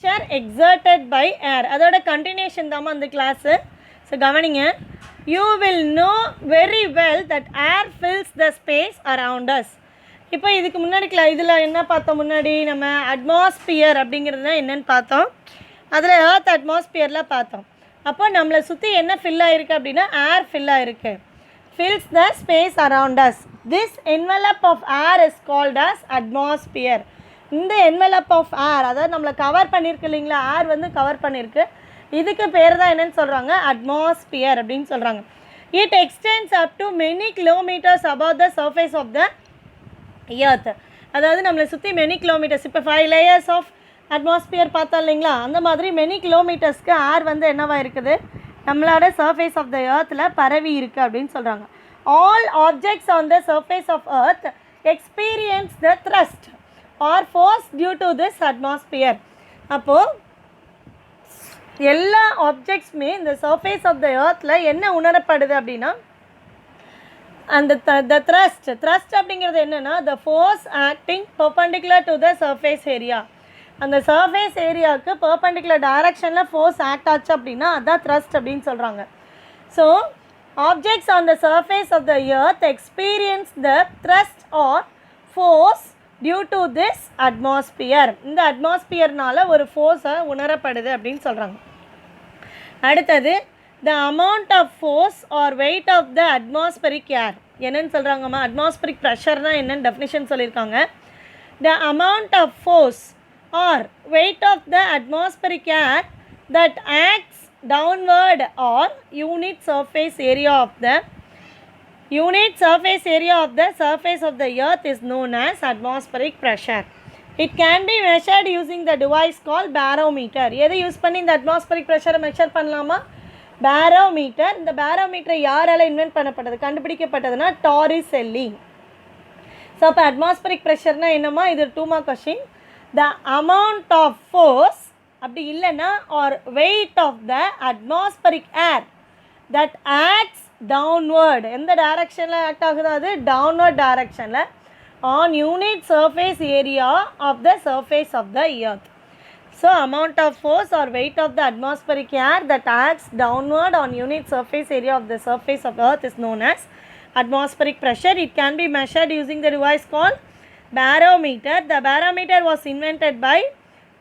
pressure exerted by air. அதோட continuation தான் அந்த கிளாஸு. ஸோ கவனிங்க, you will know very well that air fills the space around us. இப்போ இதுக்கு முன்னாடி இதில் என்ன பார்த்தோம்? முன்னாடி நம்ம அட்மாஸ்பியர் அப்படிங்கிறது என்னென்னு பார்த்தோம். அதில் எர்த் அட்மாஸ்பியரில் பார்த்தோம். அப்போ நம்மளை சுற்றி என்ன ஃபில் ஆகிருக்கு அப்படின்னா ஏர் ஃபில் ஆகிருக்கு. fills the space around us. This envelope of air is called as atmosphere. இந்த envelope of air, அதாவது நம்மளை கவர் பண்ணியிருக்கு இல்லைங்களா, ஏர் வந்து கவர் பண்ணியிருக்கு. இதுக்கு பேர் தான் என்னென்னு சொல்கிறாங்க? அட்மாஸ்பியர் அப்படின்னு சொல்கிறாங்க. It extends up to many kilometers above the surface of the earth. அதாவது நம்மளை சுற்றி மெனி கிலோமீட்டர்ஸ், இப்போ 5 layers ஆஃப் அட்மாஸ்பியர் பார்த்தா இல்லைங்களா, அந்த மாதிரி மெனி கிலோமீட்டர்ஸ்க்கு ஏர் வந்து என்னவாக இருக்குது? நம்மளோட சர்ஃபேஸ் ஆஃப் த எர்த்தில் பரவி இருக்குது அப்படின்னு சொல்கிறாங்க. All objects on the surface of earth experience the thrust or force due to this atmosphere. அப்போது எல்லா ஆப்ஜெக்ட்ஸுமே இந்த சர்ஃபேஸ் ஆஃப் த எர்த்தில் என்ன உணரப்படுது அப்படின்னா அந்த த்ரஸ்ட் அப்படிங்கிறது என்னென்னா the force acting perpendicular to the surface area. அந்த சர்ஃபேஸ் ஏரியாவுக்கு பெர்பெண்டிகுலர் டைரக்ஷனில் ஃபோர்ஸ் ஆக்ட் ஆச்சு அப்படின்னா அதுதான் த்ரஸ்ட் அப்படின்னு சொல்கிறாங்க. So objects on the surface of the earth experience the thrust or force due to this atmosphere. இந்த அட்மாஸ்பியர்னால் ஒரு ஃபோர்ஸை உணரப்படுது அப்படின்னு சொல்கிறாங்க. அடுத்தது the amount of force or weight of the atmospheric air. என்னென்னு சொல்கிறாங்கம்மா? அட்மாஸ்பரிக் ப்ரெஷர்னால் என்னென்னு டெஃபினிஷன் சொல்லியிருக்காங்க. The amount of force or weight of the atmospheric air that acts downward or unit surface area of the surface of the earth is known as atmospheric pressure. It can be measured using the device called barometer. எதை use பண்ணி இந்த atmospheric pressure measure பண்ணலாமா? barometer. இந்த barometer யாரால invent பண்ணப்பட்டது, கண்டுபிடிக்கப்பட்டதுன்னா Torricelli. So அப்போ atmospheric pressureனா என்னம்மா? இது 2 mark question. The amount of force அப்படி இல்லைன்னா or weight of the atmospheric air that acts downward. எந்த டைரக்ஷனில் ஆக்ட் ஆகுது? அது downward டைரக்ஷனில் on unit surface area of the surface of the earth. So amount of force or weight of the atmospheric air that acts downward on unit surface area of the surface of the earth is known as atmospheric pressure. It can be measured using the device called barometer. The barometer was invented by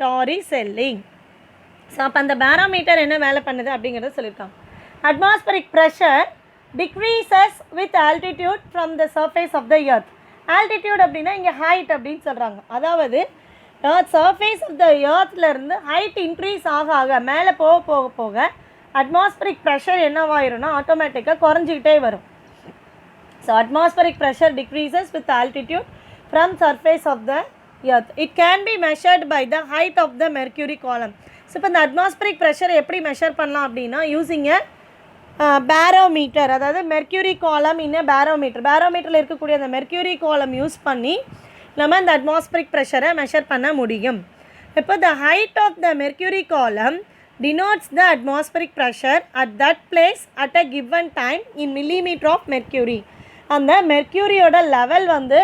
Torricelli. So அப்போ அந்த barometer என்ன வேலை பண்ணுது அப்படிங்கிறத சொல்லியிருக்காங்க. Atmospheric pressure decreases with altitude from the surface of the earth. Altitude அப்படின்னா இங்கே height அப்படின்னு சொல்கிறாங்க. அதாவது சர்ஃபேஸ் ஆஃப் த எர்த்லேருந்து ஹைட் இன்க்ரீஸ் ஆக மேலே போக அட்மாஸ்பரிக் ப்ரெஷர் என்னவாயிரும்னா ஆட்டோமேட்டிக்காக குறைஞ்சிக்கிட்டே வரும். So atmospheric pressure decreases with altitude from surface of the earth. It can be measured by the height of the mercury column. So இப்போ இந்த அட்மாஸ்பரிக் ப்ரெஷர் எப்படி மெஷர் பண்ணலாம் அப்படின்னா யூஸிங் பேரோமீட்டர், அதாவது மெர்க்யூரி காலம் இன் பேரோமீட்டரில் இருக்கக்கூடிய அந்த மெர்க்யூரி காலம் யூஸ் பண்ணி நம்ம இந்த அட்மாஸ்பரிக் ப்ரெஷரை மெஷர் பண்ண முடியும். இப்போ the height of the mercury column denotes the atmospheric pressure at that place at a given time in millimeter of mercury. அந்த மெர்க்யூரியோட லெவல் வந்து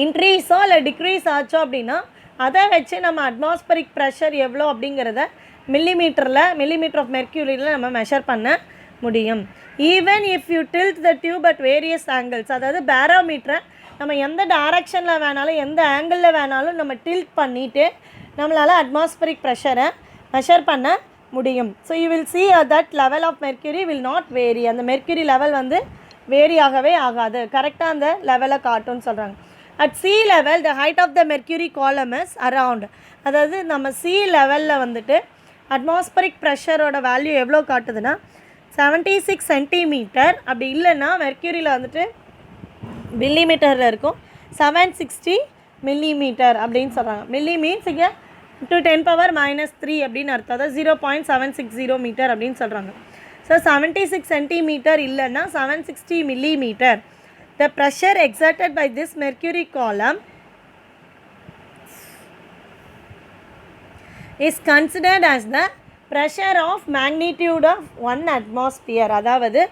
இன்க்ரீஸோ இல்லை டிக்ரீஸ் ஆச்சோ அப்படின்னா அதை வச்சு நம்ம அட்மாஸ்பரிக் ப்ரெஷர் எவ்வளோ அப்படிங்கிறத மில்லிமீட்டர் ஆஃப் மெர்க்யூரியில் நம்ம மெஷர் பண்ண முடியும். Even if you tilt the tube at various angles. அதாவது பேரோமீட்டரை நம்ம எந்த டைரக்ஷனில் வேணாலும் எந்த ஆங்கிளில் வேணாலும் நம்ம டில்ட் பண்ணிவிட்டு நம்மளால் அட்மாஸ்பரிக் ப்ரெஷரை மெஷர் பண்ண முடியும். So you will see that level of mercury will not vary. அந்த மெர்க்யூரி லெவல் வந்து வேரி ஆகவே ஆகாது, கரெக்டாக அந்த லெவலை காட்டும்னு சொல்கிறாங்க. At sea level the height of the mercury column is around. அதாவது நம்ம sea லெவலில் வந்துட்டு அட்மாஸ்பரிக் ப்ரெஷரோட வேல்யூ எவ்வளோ காட்டுதுன்னா 76 சென்டிமீட்டர். அப்படி இல்லைன்னா மெர்க்யூரியில் வந்துட்டு மில்லிமீட்டரில் இருக்கும் 760 மில்லிமீட்டர் அப்படின்னு சொல்கிறாங்க. மில்லி மீன்ஸ் இங்கே to 10⁻³ அப்படின்னு அர்த்தம். அதாவது 0.760 மீட்டர் அப்படின்னு சொல்கிறாங்க. ஸோ 76 சென்டிமீட்டர் இல்லைன்னா 760 millimetre. The pressure exerted by this mercury column is considered as the pressure of magnitude of 1 atmosphere. அதாவது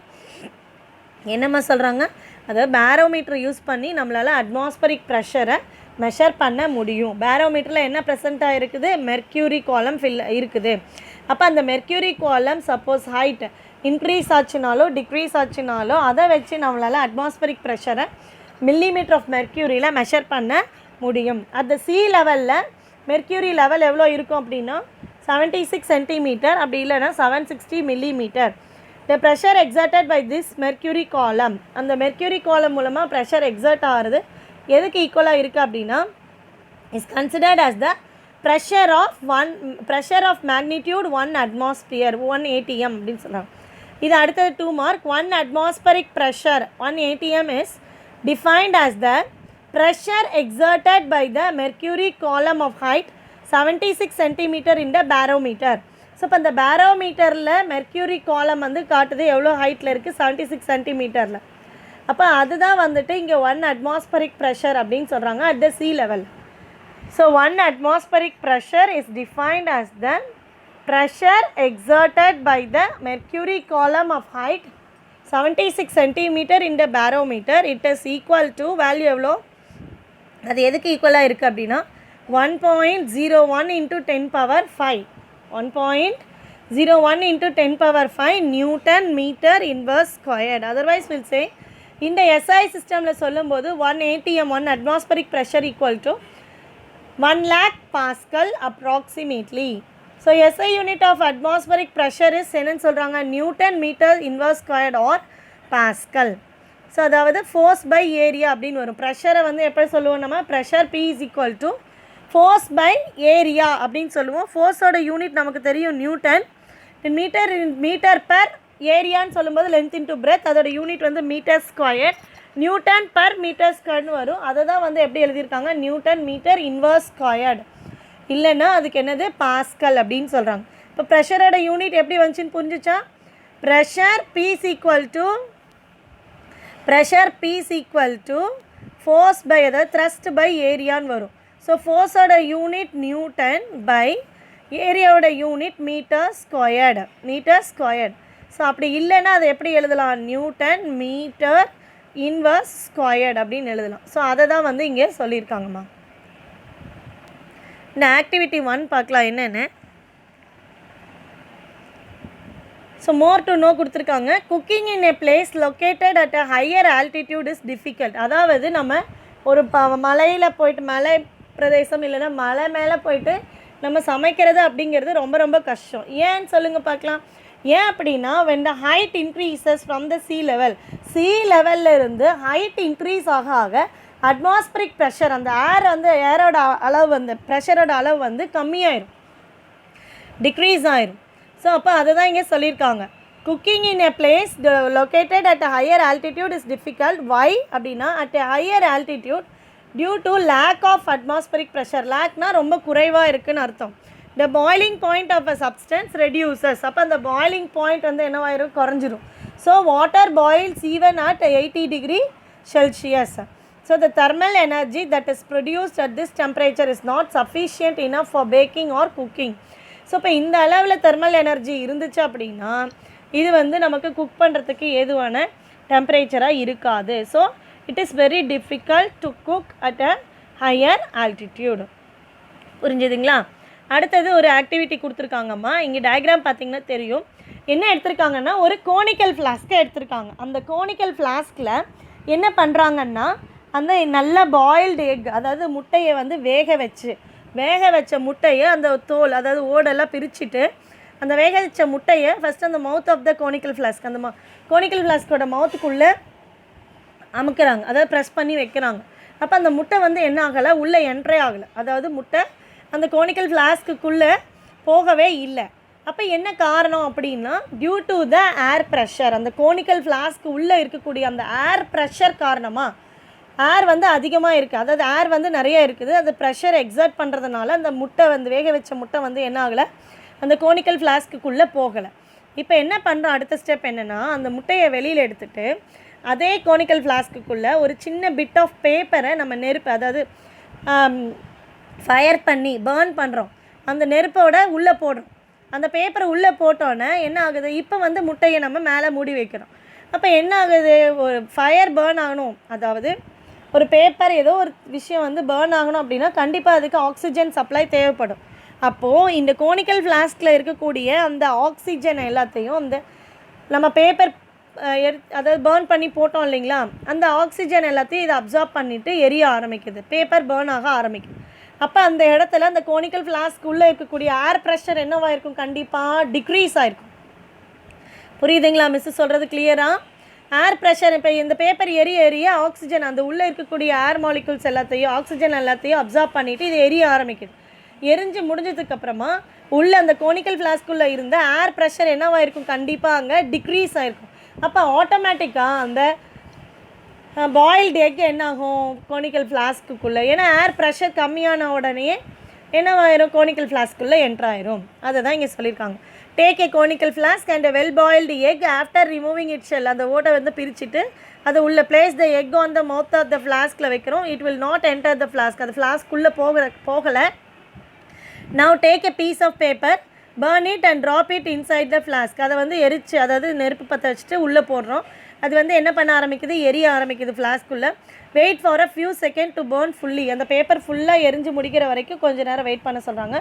என்னம்மா சொல்கிறாங்க? அதாவது பேரோமீட்டர் யூஸ் பண்ணி நம்மளால் அட்மாஸ்பரிக் ப்ரெஷரை மெஷர் பண்ண முடியும். பேரோமீட்டரில் என்ன ப்ரெசென்ட்டாக இருக்குது, மெர்க்யூரி காலம் இருக்குது. அப்போ அந்த மெர்க்யூரி காலம் சப்போஸ் ஹைட் இன்க்ரீஸ் ஆச்சுனாலோ டிக்ரீஸ் ஆச்சுனாலோ அதை வச்சு நம்மளால் அட்மாஸ்பரிக் ப்ரெஷரை மில்லிமீட்டர் ஆஃப் மெர்க்யூரியில் மெஷர் பண்ண முடியும். அந்த சி லெவலில் மெர்க்யூரி லெவல் எவ்வளோ இருக்கும் அப்படின்னா 76 சென்டிமீட்டர், அப்படி இல்லைன்னா 760 millimeter. The pressure exerted by this mercury column, அந்த மெர்க்யூரி காலம் மூலமாக ப்ரெஷர் எக்ஸர்ட் ஆகிறது எதுக்கு ஈக்குவலாக இருக்குது அப்படின்னா is considered as the pressure of magnitude 1 atmosphere 1 atm அப்படின்னு சொல்கிறாங்க. இது அடுத்தது 2 mark. 1 atmospheric pressure 1 atm is defined as the pressure exerted by the mercury column of height 76 centimeter in the barometer. So இப்போ இந்த பேரோமீட்டரில் மெர்க்யூரி காலம் வந்து காட்டுது எவ்வளோ ஹைட்டில் இருக்குது, 76 சென்டிமீட்டரில். அப்போ அதுதான் வந்துட்டு இங்கே 1 atmospheric pressure அப்படின்னு சொல்கிறாங்க at the C level. So 1 atmospheric pressure is defined as the pressure exerted by the mercury column of height 76 centimeter in the barometer. It is equal to value எவ்வளோ, அது எதுக்கு ஈக்குவலாக இருக்குது அப்படின்னா 1.01 into 10 power 5 1.01 into 10 power 5 Newton meter inverse squared. Otherwise we'll say இந்த SI சிஸ்டமில் சொல்லும்போது 1 atm 1 atmospheric pressure equal to 1 lakh Pascal approximately. So SI unit of atmospheric pressure is என்னன்னு சொல்கிறாங்க, Newton meter inverse squared or Pascal. So அதாவது force by area அப்படின்னு வரும். ப்ரெஷரை வந்து எப்படி சொல்லுவோம் நம்ம, pressure P is equal to force by area அப்படின்னு சொல்லுவோம். ஃபோர்ஸோட யூனிட் நமக்கு தெரியும் நியூட்டன். மீட்டர் பெர் ஏரியான்னு சொல்லும்போது லென்த் இன்ட்டு பிரெத், அதோட யூனிட் வந்து metre square. Newton per metre ஸ்கொயர்னு வரும். அதை தான் வந்து எப்படி எழுதியிருக்காங்க, நியூட்டன் மீட்டர் இன்வர்ஸ் ஸ்கொயர்டு, இல்லைன்னா அதுக்கு என்னது பாஸ்கல் அப்படின்னு சொல்கிறாங்க. இப்போ ப்ரெஷரோட யூனிட் எப்படி வந்துச்சுன்னு புரிஞ்சிச்சா, pressure P is equal to force by அதாவது த்ரஸ்ட் பை ஏரியான்னு வரும். ஸோ ஃபோர்ஸோட யூனிட் நியூட்டன் பை ஏரியாவோட யூனிட் மீட்டர் ஸ்கொயர்டு. ஸோ அப்படி இல்லைன்னா அதை எப்படி எழுதலாம், நியூட்டன் மீட்டர் இன்வர்ஸ் ஸ்கொயர்டு அப்படின்னு எழுதலாம். ஸோ அதை தான் வந்து இங்கே சொல்லியிருக்காங்கம்மா. இந்த ஆக்டிவிட்டி 1 பார்க்கலாம் என்னென்னு. ஸோ மோர் டு நோ கொடுத்துருக்காங்க. Cooking in A place located at a higher altitude is difficult. அதாவது நம்ம ஒரு மலையில் போயிட்டு, மலை பிரதேசம் இல்லைன்னா மலை மேலே போயிட்டு நம்ம சமைக்கிறது அப்படிங்கிறது ரொம்ப ரொம்ப கஷ்டம். ஏன்னு சொல்லுங்கள் பார்க்கலாம். ஏன் அப்படின்னா when the height increases from the sea level இருந்து ஹைட் இன்க்ரீஸ் ஆக அட்மாஸ்பரிக் ப்ரெஷர், அந்த ஏரோட அளவு வந்து ப்ரெஷரோட அளவு வந்து கம்மியாயிரும், டிக்ரீஸ் ஆயிரும். ஸோ அப்போ அதை தான் இங்கே சொல்லியிருக்காங்க. Cooking in a place located at a higher altitude is difficult. Why அப்படின்னா at a higher altitude due to lack of atmospheric pressure. லேக்னா ரொம்ப குறைவாக இருக்குதுன்னு அர்த்தம். The boiling point of a substance reduces. அப்போ அந்த பாய்லிங் பாயிண்ட் வந்து என்னவாயிரும், குறைஞ்சிரும். So water boils even at 80 degree Celsius. So the thermal energy that is produced at this temperature is not sufficient enough for baking or cooking. So இப்போ இந்த அளவில் thermal energy இருந்துச்சு அப்படின்னா இது வந்து நமக்கு குக் பண்ணுறதுக்கு ஏதுவான டெம்பரேச்சராக இருக்காது. So it is very difficult to cook at a higher altitude. புரிஞ்சுதுங்களா? அடுத்தது ஒரு ஆக்டிவிட்டி கொடுத்துருக்காங்கம்மா. இங்கே டயக்ராம் பார்த்திங்கன்னா தெரியும். என்ன எடுத்திருக்காங்கன்னா ஒரு கோனிக்கல் ஃப்ளாஸ்க்கை எடுத்திருக்காங்க. அந்த கோனிக்கல் ஃப்ளாஸ்கில் என்ன பண்ணுறாங்கன்னா அந்த நல்ல பாயில்டு எக், அதாவது முட்டையை வந்து வேக வச்ச முட்டையை அந்த தோல் அதாவது ஓடெல்லாம் பிரிச்சுட்டு அந்த வேக வச்ச முட்டையை ஃபஸ்ட்டு அந்த mouth of the conical flask, அந்த கோனிக்கல் ஃப்ளாஸ்கோட மவுத்துக்குள்ளே அமுக்கிறாங்க, அதாவது ப்ரெஸ் பண்ணி வைக்கிறாங்க. அப்போ அந்த முட்டை வந்து என்ன ஆகலை, உள்ளே என்ட்ரே ஆகலை, அதாவது முட்டை அந்த கோனிக்கல் ஃப்ளாஸ்க்குள்ளே போகவே இல்லை. அப்போ என்ன காரணம் அப்படின்னா due to the air pressure. அந்த கோனிக்கல் ஃப்ளாஸ்க்கு உள்ளே இருக்கக்கூடிய அந்த ஏர் ப்ரெஷர் காரணமாக ஏர் வந்து அதிகமாக இருக்குது, அதாவது ஏர் வந்து நிறைய இருக்குது, அது ப்ரெஷர் எக்ஸர்ட் பண்ணுறதுனால அந்த முட்டை வந்து வேக வச்ச முட்டை வந்து என்ன ஆகலை, அந்த கோனிக்கல் ஃப்ளாஸ்க்குள்ளே போகலை. இப்போ என்ன பண்ணுறோம், அடுத்த ஸ்டெப் என்னென்னா அந்த முட்டையை வெளியில் எடுத்துகிட்டு அதே கோனிக்கல் ஃப்ளாஸ்க்குள்ளே ஒரு சின்ன பிட் ஆஃப் பேப்பரை நம்ம நெருப்பு, அதாவது ஃபயர் பண்ணி பர்ன் பண்ணுறோம், அந்த நெருப்போட உள்ளே போடுறோம். அந்த பேப்பரை உள்ளே போட்டோன்னே என்ன ஆகுது, இப்போ வந்து முட்டையை நம்ம மேலே மூடி வைக்கிறோம். அப்போ என்ன ஆகுது, ஒரு ஃபயர் பர்ன் ஆகணும், அதாவது ஒரு பேப்பர் ஏதோ ஒரு விஷயம் வந்து பேர்ன் ஆகணும் அப்படின்னா கண்டிப்பாக அதுக்கு ஆக்சிஜன் சப்ளை தேவைப்படும். அப்போது இந்த கோனிக்கல் ஃப்ளாஸ்கில் இருக்கக்கூடிய அந்த ஆக்சிஜன் எல்லாத்தையும் அந்த நம்ம பேப்பர் அதாவது பேர்ன் பண்ணி போட்டோம் இல்லைங்களா, அந்த ஆக்சிஜன் எல்லாத்தையும் இதை அப்சார்ப் பண்ணிவிட்டு எரிய ஆரம்பிக்குது, பேப்பர் பேர்ன் ஆக ஆரம்பிக்குது. அப்போ அந்த இடத்துல அந்த கோனிக்கல் ஃப்ளாஸ்க் உள்ளே இருக்கக்கூடிய ஏர் ப்ரெஷர் என்னவாக இருக்கும், கண்டிப்பாக டிக்ரீஸ் ஆகிருக்கும். புரியுதுங்களா மிஸ்ஸு சொல்கிறது கிளியராக? ஏர் ப்ரெஷர் இப்போ இந்த பேப்பர் எரிய ஆக்சிஜன் அந்த உள்ளே இருக்கக்கூடிய ஏர் மாலிகுல்ஸ் எல்லாத்தையும் ஆக்சிஜன் எல்லாத்தையும் அப்சார்ப் பண்ணிவிட்டு இது எரிய ஆரம்பிக்குது. எரிஞ்சு முடிஞ்சதுக்கப்புறமா உள்ளே அந்த கோனிக்கல் ஃப்ளாஸ்க்குள்ளே இருந்த ஏர் ப்ரெஷர் என்னவாக இருக்கும், கண்டிப்பாக அங்கே டிக்ரீஸ் ஆகிருக்கும். அப்போ ஆட்டோமேட்டிக்காக அந்த பாயில்டு எக் என்னாகும் கோனிக்கல் ஃப்ளாஸ்க்குள்ளே, ஏன்னா ஏர் ப்ரெஷர் கம்மியான உடனே என்னவாயிரும், கோனிக்கல் ஃப்ளாஸ்க்குள்ளே என்ட்ராயிரும். அதை தான் இங்கே சொல்லியிருக்காங்க. Take a conical flask and well boiled egg after removing it shell. அந்த ஓட்டை வந்து பிரிச்சுட்டு அது உள்ளே place the egg on the mouth of the ஃப்ளாஸ்கில் வைக்கிறோம். It will not enter the flask. அது ஃப்ளாஸ்க்குள்ளே போகலை. Now take a piece of paper, burn it and drop it inside the flask. அதை வந்து எரிச்சு, அதாவது நெருப்பு பற்ற வச்சுட்டு உள்ளே போடுறோம். அது வந்து என்ன பண்ண ஆரம்பிக்குது, எரிய ஆரம்பிக்குது ஃப்ளாஸ்க்குள்ளே. Wait for a few second to burn fully. அந்த பேப்பர் ஃபுல்லாக எரிஞ்சு முடிக்கிற வரைக்கும் கொஞ்சம் நேரம் வெயிட் பண்ண சொல்கிறாங்க.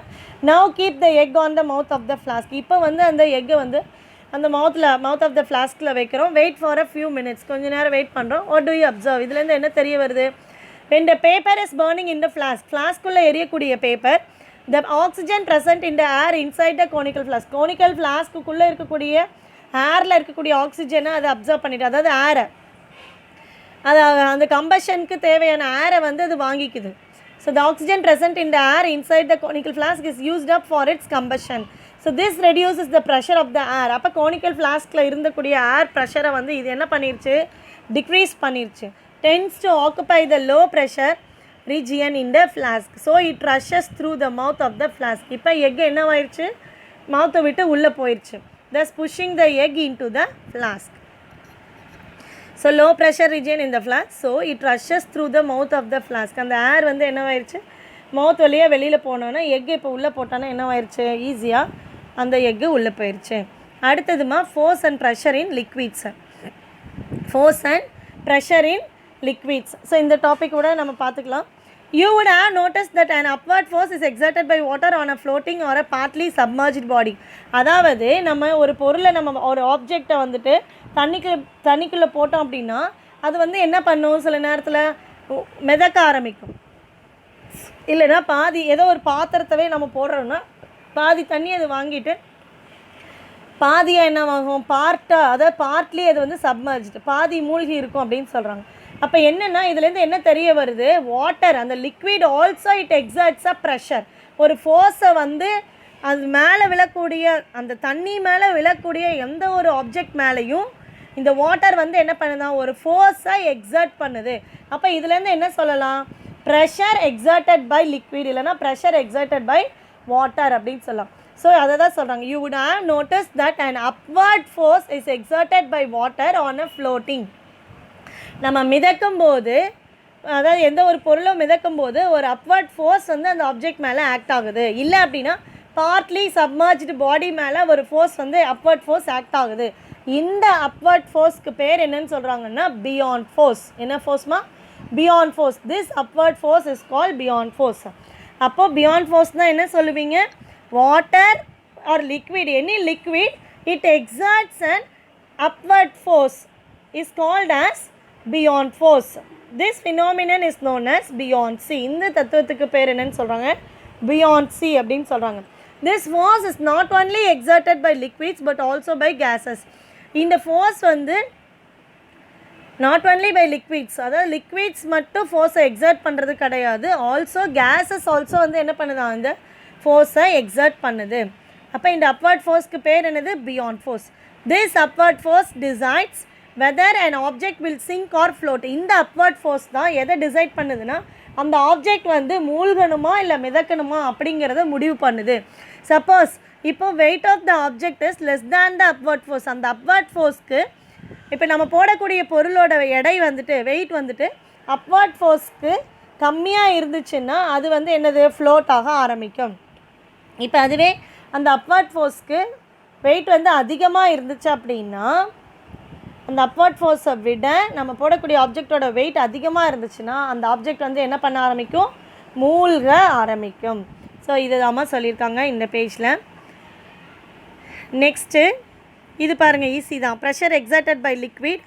Now keep the egg on the mouth of the flask. இப்போ வந்து அந்த எக்கை வந்து அந்த மவுத் ஆஃப் த ஃப்ளாஸ்கில் வைக்கிறோம். Wait for a few minutes. கொஞ்சம் நேரம் வெயிட் பண்ணுறோம். What do you observe? இதுலேருந்து என்ன தெரிய வருது, when the paper is burning in the flask, ஃப்ளாஸ்க்குள்ளே எரியக்கூடிய paper, the oxygen present in the air inside the conical flask, conical flaskக்குள்ளே இருக்கக்கூடிய ஏரில் இருக்கக்கூடிய ஆக்சிஜனை அதை அப்சர்வ் பண்ணிவிட்டு, அதாவது ஏரை அது அந்த கம்பஷனுக்கு தேவையான ஏரை வந்து அது வாங்கிக்குது. So the oxygen present in the air inside the conical flask is used up for its combustion. So this reduces the pressure of the air. அப்போ கோனிக்கல் ஃப்ளாஸ்கில் இருந்தக்கூடிய ஏர் ப்ரெஷரை வந்து இது என்ன பண்ணிருச்சு, டிக்ரீஸ் பண்ணிருச்சு. tends to occupy the low pressure region in the flask, so it rushes through the mouth of the flask. இப்போ egg என்னவாயிருச்சு, மவுத்தை விட்டு உள்ளே போயிடுச்சு, thus pushing the egg into the flask. So low pressure region in the flask, so it rushes through the mouth of the flask. அந்த ஏர் வந்து என்னவாயிருச்சு, மவுத் வழியாக வெளியில் போனோன்னா egg இப்போ உள்ளே போட்டோன்னா என்னவாயிருச்சு, ஈஸியாக அந்த எக்கு உள்ளே போயிடுச்சு. அடுத்ததுமா force and pressure in liquids. Force and pressure in liquids. So இந்த டாபிக் கூட நம்ம பார்த்துக்கலாம். You would have noticed that an upward force is exerted by water on a floating or a partly submerged body. அதாவது நம்ம ஒரு பொருளை, நம்ம ஒரு ஆப்ஜெக்டை வந்துட்டு தண்ணிக்குள்ளே போட்டோம் அப்படின்னா அது வந்து என்ன பண்ணும், சில நேரத்தில் மிதக்க ஆரம்பிக்கும். இல்லைன்னா பாதி ஏதோ ஒரு பாத்திரத்தவே நம்ம போடுறோன்னா பாதி தண்ணி அது வாங்கிட்டு பாதியாக என்னவாகும், அதாவது பார்ட்லி அது வந்து சப்மர்ஜ்டு, பாதி மூழ்கி இருக்கும் அப்படின்னு சொல்கிறாங்க. அப்போ என்னென்னா இதுலேருந்து என்ன தெரிய வருது, வாட்டர் அந்த liquid also it exerts a pressure. ஒரு ஃபோர்ஸை வந்து அது மேலே விழக்கூடிய, அந்த தண்ணி மேலே விழக்கூடிய எந்த ஒரு ஆப்ஜெக்ட் மேலேயும் இந்த வாட்டர் வந்து என்ன பண்ணுதான், ஒரு ஃபோர்ஸை எக்ஸர்ட் பண்ணுது. அப்போ இதுலேருந்து என்ன சொல்லலாம், ப்ரெஷர் எக்ஸர்டட் பை லிக்விட், இல்லைனா ப்ரெஷர் எக்ஸர்டட் பை வாட்டர் அப்படின்னு சொல்லலாம். ஸோ அதை தான் சொல்கிறாங்க. You would have notice that an upward force is exerted by water on a floating. நம்ம மிதக்கும் போது, அதாவது எந்த ஒரு பொருளும் மிதக்கும் போது ஒரு அப்வர்ட் ஃபோர்ஸ் வந்து அந்த ஆப்ஜெக்ட் மேலே ஆக்ட் ஆகுது. இல்லை அப்படின்னா பார்ட்லி சப்மர்ஜ்டு பாடி மேலே ஒரு ஃபோர்ஸ் வந்து அப்வர்ட் ஃபோர்ஸ் ஆக்ட் ஆகுது. இந்த அப்வர்ட் ஃபோர்ஸ்க்கு பேர் என்னன்னு சொல்கிறாங்கன்னா பியாண்ட் ஃபோர்ஸ். என்ன ஃபோர்ஸ்மா, buoyant force. This upward force is called buoyant force. அப்போது பியாண்ட் ஃபோர்ஸ்னால் என்ன சொல்லுவீங்க, water or liquid, any liquid it exerts an upward force is called as beyond force. This phenomenon is known as buoyancy. இந்த தத்துவத்துக்கு பேர் என்னன்னு சொல்கிறாங்க, buoyancy அப்படின்னு சொல்கிறாங்க. This force is not only exerted by liquids but also by gases. இந்த force வந்து not only by liquids, அதாவது liquids மட்டும் force-ஐ exert பண்ணுறது கிடையாது, ஆல்சோ gases ஆல்சோ வந்து என்ன பண்ணுதா, இந்த force-ஐ exert பண்ணுது. அப்போ இந்த upward force-க்கு பேர் என்னது, beyond force. This upward force decides whether an object will sink or float. இந்த upward force தான் எதை டிசைட் பண்ணுதுன்னா, அந்த ஆப்ஜெக்ட் வந்து மூழ்கணுமா இல்லை மிதக்கணுமா அப்படிங்கிறத முடிவு பண்ணுது. சப்போஸ் இப்போ weight of the object is less than the upward force, அந்த upward force-க்கு இப்போ நம்ம போடக்கூடிய பொருளோட எடை வந்துட்டு, வெயிட் வந்துட்டு upward force-க்கு கம்மியாக இருந்துச்சுன்னா அது வந்து என்னது, ஃப்ளோட் ஆக ஆரம்பிக்கும். இப்போ அதுவே அந்த upward force-க்கு வெயிட் வந்து அதிகமாக இருந்துச்சு அப்படின்னா அந்த அப்வர்ட் ஃபோர்ஸை விட நம்ம போடக்கூடிய ஆப்ஜெக்டோட வெயிட் அதிகமாக இருந்துச்சுன்னா அந்த ஆப்ஜெக்ட் வந்து என்ன பண்ண ஆரம்பிக்கும், மூழ்க ஆரம்பிக்கும். ஸோ இது தான் சொல்லியிருக்காங்க இந்த பேஜில். நெக்ஸ்ட்டு இது பாருங்கள், ஈஸி தான். ப்ரெஷர் எக்ஸர்டட் பை லிக்விட்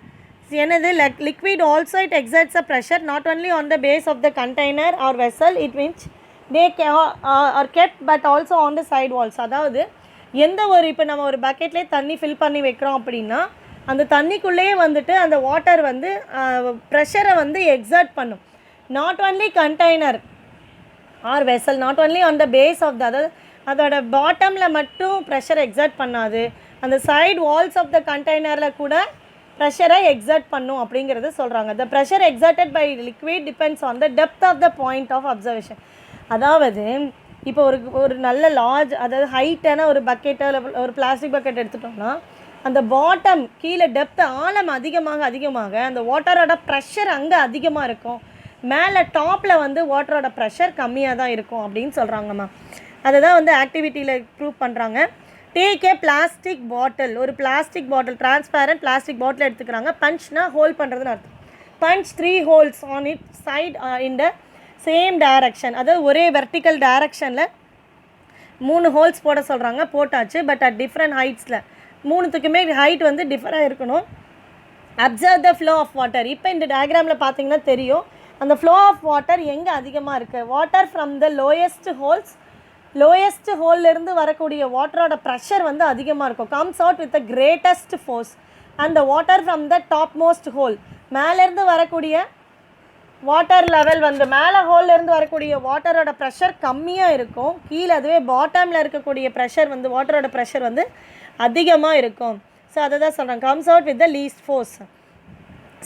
என்னது, liquid also it exerts a pressure not only on the base of the container or vessel it means they are kept but also on the side walls. அதாவது எந்த ஒரு இப்போ நம்ம ஒரு பக்கெட்லேயே தண்ணி fill பண்ணி வைக்கிறோம் அப்படின்னா அந்த தண்ணிக்குள்ளேயே வந்துட்டு அந்த வாட்டர் வந்து ப்ரெஷரை வந்து எக்ஸர்ட் பண்ணும். Not only container or vessel, not only on the base of the, அதாவது அதோட பாட்டமில் மட்டும் ப்ரெஷர் எக்ஸர்ட் பண்ணாது, அந்த சைடு வால்ஸ் ஆஃப் த கண்டெய்னரில் கூட ப்ரெஷரை எக்ஸர்ட் பண்ணும் அப்படிங்கிறது சொல்கிறாங்க. The pressure exerted by liquid depends on the depth of the point of observation. அதாவது இப்போ ஒரு நல்ல லார்ஜ், அதாவது ஹைட்டான ஒரு பக்கெட்டை ஒரு பிளாஸ்டிக் பக்கெட் எடுத்துட்டோம்னா அந்த பாட்டம் கீழே டெப்த் ஆழம் அதிகமாக அந்த வாட்டரோட ப்ரெஷர் அங்கே அதிகமாக இருக்கும், மேலே டாப்பில் வந்து வாட்டரோட ப்ரெஷர் கம்மியாக தான் இருக்கும் அப்படின்னு சொல்கிறாங்கம்மா. அதை தான் வந்து ஆக்டிவிட்டியில் ப்ரூவ் பண்ணுறாங்க. டேக் ஏ பிளாஸ்டிக் பாட்டில், ஒரு plastic bottle, transparent plastic bottle எடுத்துக்கிறாங்க. பஞ்ச்னா ஹோல் பண்ணுறதுன்னு அர்த்தம். Punch 3 holes on it side in the same direction, அதாவது ஒரே வெர்டிக்கல் டைரக்ஷனில் 3 ஹோல்ஸ் போட சொல்கிறாங்க. போட்டாச்சு, பட் அட் டிஃப்ரெண்ட் ஹைட்ஸில், மூணுத்துக்குமே ஹைட் வந்து டிஃபராக இருக்கணும். Observe the flow of water. இப்போ இந்த டயக்ராமில் பார்த்தீங்கன்னா தெரியும் அந்த ஃப்ளோ ஆஃப் வாட்டர் எங்கே அதிகமாக இருக்குது. வாட்டர் ஃப்ரம் த லோயஸ்ட் ஹோல்லேருந்து வரக்கூடிய வாட்டரோட ப்ரெஷர் வந்து அதிகமாக இருக்கும். Comes out with the greatest force. அந்த water from the top most hole, மேலேருந்து வரக்கூடிய வாட்டர் லெவல் வந்து மேலே ஹோல்லேருந்து வரக்கூடிய வாட்டரோட ப்ரெஷர் கம்மியாக இருக்கும். கீழே அதுவே பாட்டமில் இருக்கக்கூடிய ப்ரெஷர் வந்து வாட்டரோட ப்ரெஷர் வந்து அதிகமாக இருக்கும். ஸோ அதை தான் சொல்கிறேன், comes out with the least force.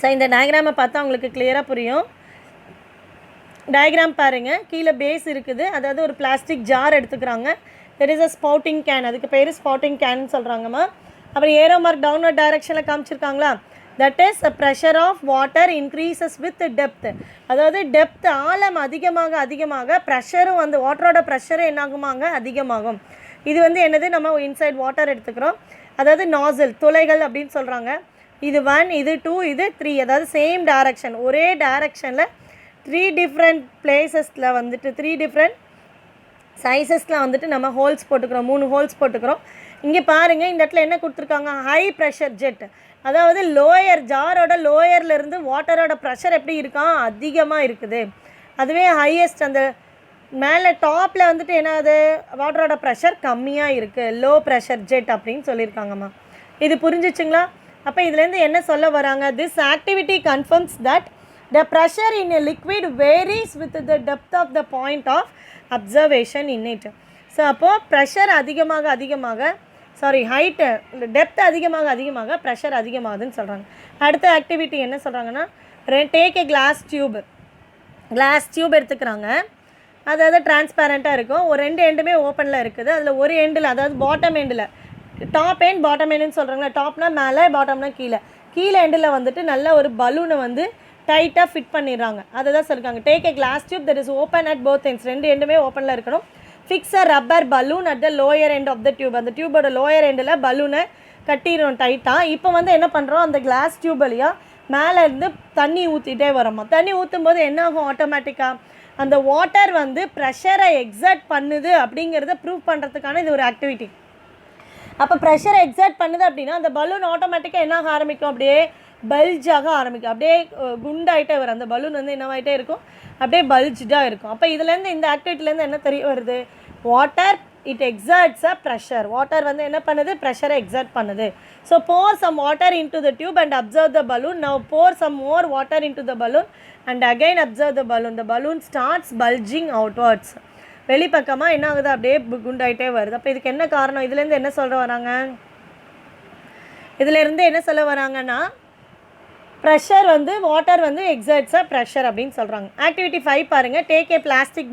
So இந்த டயக்ராமை பார்த்தா உங்களுக்கு கிளியராக புரியும். டயக்ராம் பாருங்கள், கீழே பேஸ் இருக்குது, அதாவது ஒரு பிளாஸ்டிக் ஜார் எடுத்துக்கிறாங்க. தெர் இஸ் அ ஸ்பவுட்டிங் கேன், அதுக்கு பேர் ஸ்பவுட்டிங் கேன்னு சொல்கிறாங்கம்மா. அப்புறம் ஏரோ மார்க் டவுன்வர்ட் டைரக்ஷனில் காமிச்சிருக்காங்களா, that is a pressure of water increases with depth. அதாவது டெப்த் ஆழம் அதிகமாக ப்ரெஷரும் வந்து வாட்டரோட ப்ரெஷரும் என்னாகுமாங்க, அதிகமாகும். இது வந்து என்னது, நம்ம இன்சைட் வாட்டர் எடுத்துக்கிறோம், அதாவது நாசில் துளைகள் அப்படின்னு சொல்கிறாங்க. இது 1, இது 2, இது 3, அதாவது சேம் டைரக்ஷன், ஒரே டைரக்ஷனில் 3 டிஃப்ரெண்ட் பிளேசஸில் வந்துட்டு 3 டிஃப்ரெண்ட் சைஸஸில் வந்துட்டு நம்ம ஹோல்ஸ் போட்டுக்கிறோம், 3 ஹோல்ஸ் போட்டுக்கிறோம். இங்கே பாருங்கள், இந்த இடத்துல என்ன கொடுத்துருக்காங்க, ஹை ப்ரெஷர் ஜெட். அதாவது லோயர் ஜாரோட லோயர்லேருந்து வாட்டரோட ப்ரெஷர் எப்படி இருக்கான், அதிகமாக இருக்குது. அதுவே ஹையஸ்ட் அந்த மேலே டாப்பில் வந்துட்டு என்னது, வாட்டரோட ப்ரெஷர் கம்மியாக இருக்குது, லோ ப்ரெஷர் ஜெட் அப்படின்னு சொல்லியிருக்காங்கம்மா. இது புரிஞ்சிச்சுங்களா? அப்போ இதுலேருந்து என்ன சொல்ல வராங்க, this activity confirms that the pressure in a liquid varies with the depth of the point of observation in it. So அப்போது ப்ரெஷர் அதிகமாக ஹைட்டு டெப்த் அதிகமாக ப்ரெஷர் அதிகமாகுதுன்னு சொல்கிறாங்க. அடுத்த ஆக்டிவிட்டி என்ன சொல்கிறாங்கன்னா, டேக் ஏ கிளாஸ் டியூப் எடுத்துக்கிறாங்க. அதாவது டிரான்ஸ்பேரண்ட்டாக இருக்கும், ஒரு 2 எண்டுமே ஓப்பனில் இருக்குது. அதில் ஒரு எண்டில், அதாவது பாட்டம் எண்டில், டாப் எண்ட் பாட்டம் எண்டுன்னு சொல்கிறாங்களா, டாப்னா மேலே பாட்டம்னா கீழே எண்டில் வந்துட்டு நல்ல ஒரு பலூனை வந்து டைட்டாக ஃபிட் பண்ணிடுறாங்க. அதை தான் சொல்லியிருக்காங்க. Take a glass tube that is open at both ends, 2 எண்டுமே ஓப்பனில் இருக்கணும். Fix a rubber balloon at the lower end of the tube, அந்த டியூபோட லோயர் எண்டில் பலூனை கட்டிடணும் டைட்டாக. இப்போ வந்து என்ன பண்ணுறோம், அந்த கிளாஸ் டியூப் வழியாக மேலே இருந்து தண்ணி ஊற்றிட்டே வரோமா. தண்ணி ஊற்றும் போது என்ன ஆகும், ஆட்டோமேட்டிக்காக அந்த வாட்டர் வந்து ப்ரெஷரை எக்ஸர்ட் பண்ணுது அப்படிங்கிறத ப்ரூவ் பண்ணுறதுக்கான இது ஒரு ஆக்டிவிட்டி. அப்போ ப்ரெஷரை எக்ஸர்ட் பண்ணுது அப்படின்னா அந்த பலூன் ஆட்டோமேட்டிக்காக என்ன ஆக ஆரம்பிக்கும், அப்படியே பல்ஜாக ஆரம்பிக்கும், அப்படியே குண்டாகிட்டே வரும். அந்த பலூன் வந்து என்னவாயிட்டே இருக்கும், அப்படியே பல்ஜாக இருக்கும். அப்போ இதுலேருந்து இந்த ஆக்டிவிட்டிலேருந்து என்ன தெரிய வருது, water it exerts a pressure. Water வந்து என்ன பண்ணுது, ப்ரெஷரை எக்ஸர்ட் பண்ணுது. So pour some water into the tube and observe the balloon. Now pour some more water into the balloon and again observe the balloon. The balloon starts bulging outwards. வெளிப்பக்கமாக என்ன ஆகுது, அப்படியே குண்டாயிட்டே வருது. அப்போ இதுக்கு என்ன காரணம், இதுலேருந்து என்ன சொல்ல வராங்கன்னா ப்ரெஷர் வந்து வாட்டர் வந்து எக்ஸர்ட்ஸ் அ ப்ரெஷர் அப்படின்னு சொல்கிறாங்க. ஆக்டிவிட்டி 5 பாருங்கள். டேக் ஏ பிளாஸ்டிக்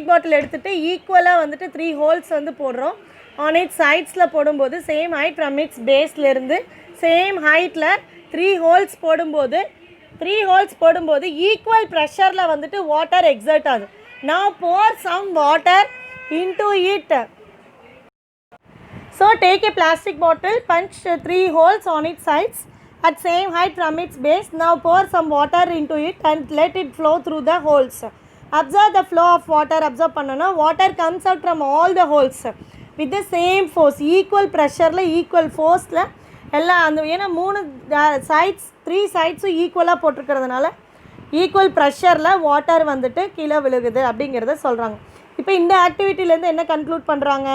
பாட்டில் எடுத்துகிட்டு ஈக்குவலாக வந்துட்டு 3 ஹோல்ஸ் வந்து போடுறோம். ஆன் இட்ஸ் சைட்ஸில் போடும்போது சேம் ஹைட் ஃப்ரம் இட்ஸ் பேஸ்லேருந்து சேம் ஹைட்டில் 3 ஹோல்ஸ் போடும்போது ஈக்குவல் ப்ரெஷரில் வந்துட்டு வாட்டர் எக்ஸர்ட் ஆகுது. Now pour some water into it. So take a plastic bottle, punch 3 holes on its sides at same height from its base. Now pour some water into it and let it flow through the holes. Observe the flow of water. Observe பண்ணனா water comes out from all the holes with the same force, equal pressureல equal forceல எல்லாம் அந்த ஏன்னா 3 sides 3 sides ஈக்குவலாக போட்டிருக்கிறதுனால equal ப்ரெஷரில் water வந்துட்டு கீழே விழுகுது அப்படிங்கிறத சொல்கிறாங்க. இப்போ இந்த ஆக்டிவிட்டிலேருந்து என்ன கன்க்ளூட் பண்ணுறாங்க?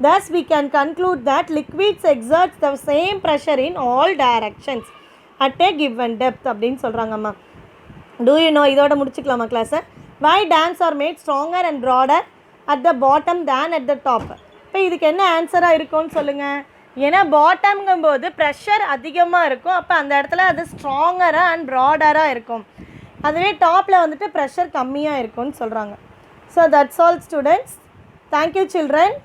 thus we can conclude that liquids exerts the same pressure in all directions at a given depth அப்படின்னு சொல்கிறாங்கம்மா. do you know இதோட முடிச்சுக்கலாமா கிளாஸை? why dams are made stronger and broader at the bottom than at the top? இப்போ இதுக்கு என்ன ஆன்சராக இருக்கும்னு சொல்லுங்கள். ஏன்னா பாட்டம்ங்கும்போது pressure அதிகமாக இருக்கும், அப்போ அந்த இடத்துல அது ஸ்ட்ராங்கராக அண்ட் ப்ராடராக இருக்கும். அதுவே டாப்பில் வந்துட்டு ப்ரெஷர் கம்மியாக இருக்கும்னு சொல்கிறாங்க. So that's all students. Thank you children.